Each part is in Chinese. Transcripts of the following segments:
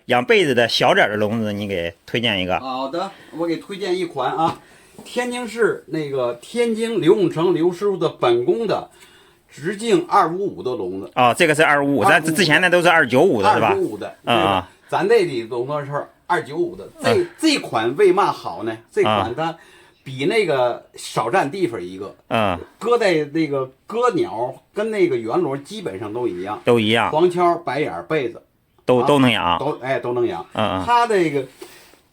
养被子的小点的笼子，你给推荐一个。好的，我给推荐一款啊，天津市那个天津刘永成刘师傅的本宫的直径255的笼子。哦，这个是255，咱之前那都是295的是吧？295的，啊，咱这里笼子是295的。这款为嘛好呢？这款它比那个少占地方一个，搁在那个鸽鸟跟那个圆笼基本上都一样，都一样，黄跷、白眼被子。都能养，都能养。它这个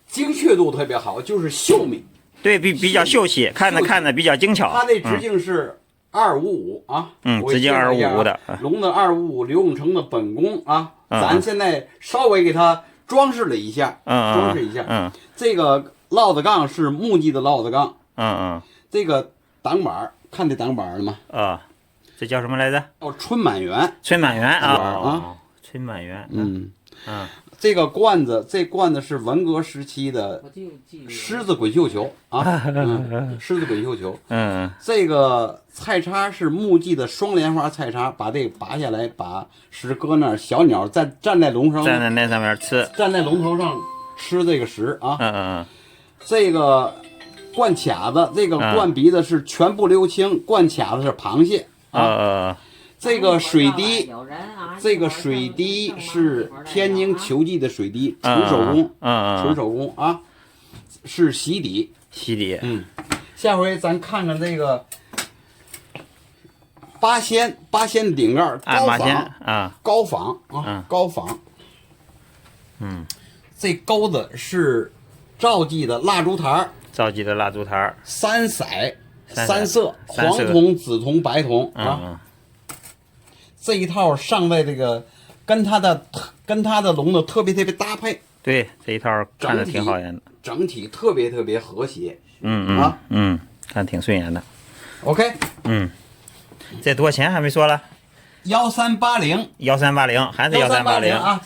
精确度特别好，就是秀美，对比较秀气，看着比较精巧。它这直径是255啊，直径255的笼子255，刘永成的本宫啊，咱现在稍微给它装饰了一下，装饰一下。这个烙子杠是木质的烙子杠，这个挡板看这挡板了吗？这叫什么来着？哦，春满园。春满园啊。春满园，这个罐子，这罐子是文革时期的狮子滚绣球啊，狮子滚绣球。这个菜叉是木质的双莲花菜叉，把这个拔下来，把食搁那儿，小鸟站在笼上，站在那上面吃，站在笼头上吃这个食啊。这个灌卡子，这个灌鼻子是全部溜青，灌卡子是螃蟹啊。这个水滴，是天津球技的水滴，纯手工，纯手工啊，是洗底。下回咱看看这个八仙的顶盖高仿，高仿。这钩子是赵记的蜡烛台，三色，黄铜、紫铜、白铜啊。这一套上在这个跟它的笼子特别搭配，对，这一套看着挺好眼的，整体特别和谐，看挺顺眼的。OK， 这多少钱还没说了？1380，还是1380啊。